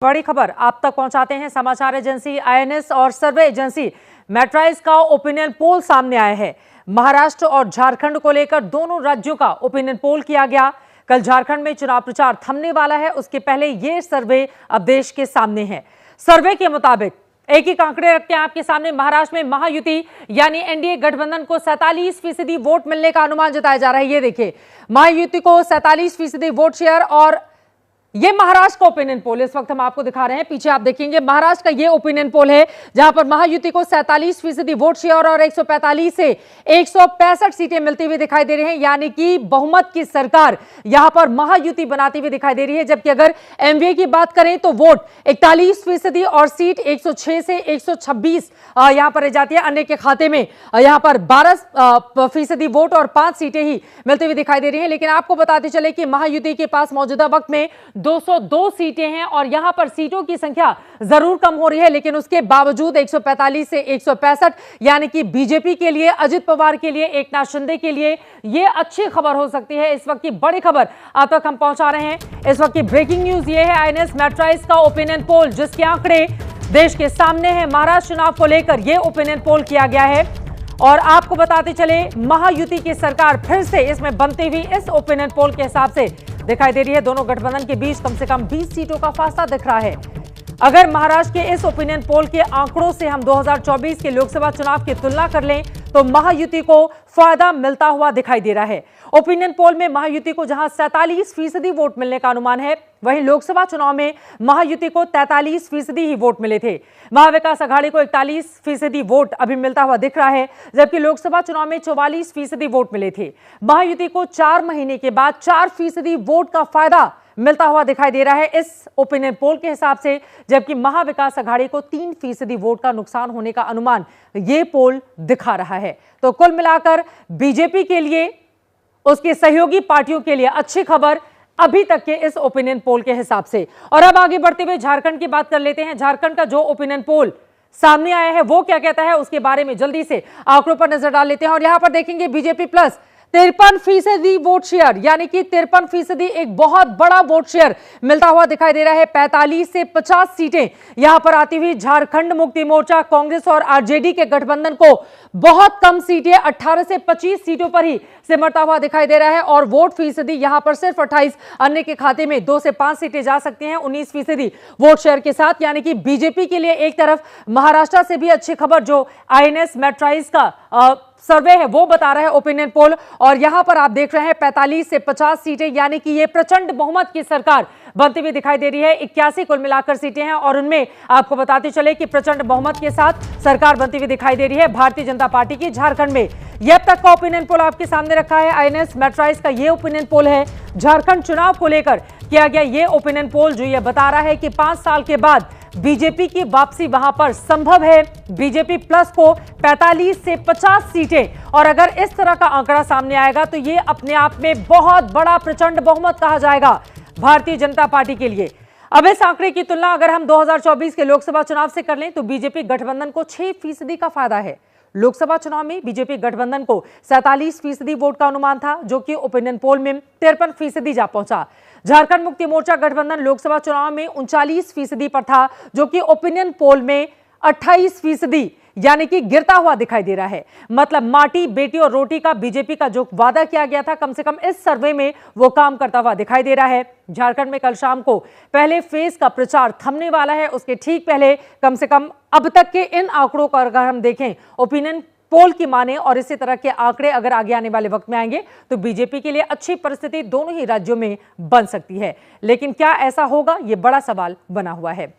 बड़ी खबर आप तक पहुंचाते हैं। समाचार एजेंसी आईएनएस और सर्वे एजेंसी मैट्राइज का ओपिनियन पोल सामने आया है। महाराष्ट्र और झारखंड को लेकर दोनों राज्यों का ओपिनियन पोल किया गया। कल झारखंड में चुनाव प्रचार थमने वाला है, उसके पहले ये सर्वे अब देश के सामने है। सर्वे के मुताबिक एक ही आंकड़े रखते हैं आपके सामने। महाराष्ट्र में महायुति यानी एनडीए गठबंधन को 47% वोट मिलने का अनुमान जताया जा रहा है। ये देखिए, महायुति को 47% वोट शेयर। और ये महाराष्ट्र का ओपिनियन पोल इस वक्त हम आपको दिखा रहे हैं। पीछे आप देखेंगे महाराष्ट्र का ये ओपिनियन पोल है, जहां पर महायुति को 47% वोट शेयर और 145 से 165 सीटें मिलती हुई दिखाई दे रही हैं, यानी कि बहुमत की सरकार यहां पर महायुति बनाती हुई दिखाई दे रही है। जबकि अगर एमवीए की बात करें तो वोट 41% और सीट 106 से 126 यहां पर रह जाती है। अन्य के खाते में यहां पर 12% वोट और 5 सीटें ही मिलती हुई दिखाई दे रही है। लेकिन आपको बताते चले कि महायुति के पास मौजूदा वक्त में 202 सीटें हैं और यहां पर सीटों की संख्या जरूर कम हो रही है, लेकिन उसके बावजूद 145 से 165 यानी कि बीजेपी के लिए, अजित पवार के लिए, एकनाथ शिंदे के लिए यह अच्छी खबर हो सकती है। इस वक्त की बड़ी खबर आप तक हम पहुंचा रहे हैं। इस वक्त की ब्रेकिंग न्यूज ये है, आईएनएस मैट्राइज का ओपिनियन पोल जिसके आंकड़े देश के सामने हैं। महाराष्ट्र चुनाव को लेकर यह ओपिनियन पोल किया गया है और आपको बताते चले महायुति की सरकार फिर से इसमें बनती हुई इस ओपिनियन पोल के हिसाब से दिखाई दे रही है। दोनों गठबंधन के बीच कम से कम 20 सीटों का फासला दिख रहा है। अगर महाराष्ट्र के इस ओपिनियन पोल के आंकड़ों से हम 2024 के लोकसभा चुनाव की तुलना कर लें तो महायुति को फायदा मिलता हुआ दिखाई दे रहा है। ओपिनियन पोल में महायुति को जहां 47% वोट मिलने का अनुमान है, वहीं लोकसभा चुनाव में महायुति को 43% ही वोट मिले थे। महाविकास अघाड़ी को 41% वोट अभी मिलता हुआ दिख रहा है, जबकि लोकसभा चुनाव में 44% वोट मिले थे। महायुति को 4 महीने के बाद 4% वोट का फायदा मिलता हुआ दिखाई दे रहा है इस ओपिनियन पोल के हिसाब से, जबकि महाविकास अघाड़ी को 3% वोट का नुकसान होने का अनुमान ये पोल दिखा रहा है। तो कुल मिलाकर बीजेपी के लिए, उसके सहयोगी पार्टियों के लिए अच्छी खबर अभी तक के इस ओपिनियन पोल के हिसाब से। और अब आगे बढ़ते हुए झारखंड की बात कर लेते हैं। झारखंड का जो ओपिनियन पोल सामने आया है वो क्या कहता है, उसके बारे में जल्दी से आंकड़ों पर नजर डाल लेते हैं। और यहां पर देखेंगे बीजेपी प्लस 53% वोट शेयर, यानी कि 53% एक बहुत बड़ा वोट शेयर मिलता हुआ दिखाई दे रहा है। 45 से 50 सीटें यहां पर आती हुई झारखंड मुक्ति मोर्चा, कांग्रेस और आरजेडी के गठबंधन को बहुत कम सीटें 18 से 25 सीटों पर ही सिमटता हुआ दिखाई दे रहा है। और वोट फीसदी यहां पर सिर्फ 28, अन्य के खाते में 2 से 5 सीटें जा सकती हैं 19% वोट शेयर के साथ। यानी कि बीजेपी के लिए एक तरफ महाराष्ट्र से भी अच्छी खबर जो आईएनएस मैट्राइज का सर्वे है वो बता रहा है ओपिनियन पोल। और यहां पर आप देख रहे हैं 45 से 50 सीटें, यानी कि ये प्रचंड बहुमत की सरकार बनती हुई दिखाई दे रही है। 81 कुल मिलाकर सीटें हैं और उनमें आपको बताते चले कि प्रचंड बहुमत के साथ सरकार बनती हुई दिखाई दे रही है भारतीय जनता पार्टी की झारखंड में। यह अब तक का ओपिनियन पोल आपके सामने रखा है। आईएनएस मैट्राइज का ये ओपिनियन पोल है। झारखंड चुनाव को लेकर किया गया ये ओपिनियन पोल जो ये बता रहा है कि 5 साल के बाद बीजेपी की वापसी वहां पर संभव है। बीजेपी प्लस को 45 से 50 सीटें, और अगर इस तरह का आंकड़ा सामने आएगा तो ये अपने आप में बहुत बड़ा प्रचंड बहुमत कहा जाएगा भारतीय जनता पार्टी के लिए। अब इस आंकड़े की तुलना अगर हम 2024 के लोकसभा चुनाव से कर लें तो बीजेपी गठबंधन को 6% का फायदा है। लोकसभा चुनाव में बीजेपी गठबंधन को 47% वोट का अनुमान था, जो कि ओपिनियन पोल में 53% जा पहुंचा। झारखंड मुक्ति मोर्चा गठबंधन लोकसभा चुनाव में 39% पर था, जो कि ओपिनियन पोल में 28%, यानी कि गिरता हुआ दिखाई दे रहा है। मतलब माटी, बेटी और रोटी का बीजेपी का जो वादा किया गया था, कम से कम इस सर्वे में वो काम करता हुआ दिखाई दे रहा है। झारखंड में कल शाम को पहले फेज का प्रचार थमने वाला है, उसके ठीक पहले कम से कम अब तक के इन आंकड़ों का अगर हम देखें ओपिनियन पोल की माने और इसी तरह के आंकड़े अगर आगे आने वाले वक्त में आएंगे तो बीजेपी के लिए अच्छी परिस्थिति दोनों ही राज्यों में बन सकती है। लेकिन क्या ऐसा होगा, ये बड़ा सवाल बना हुआ है।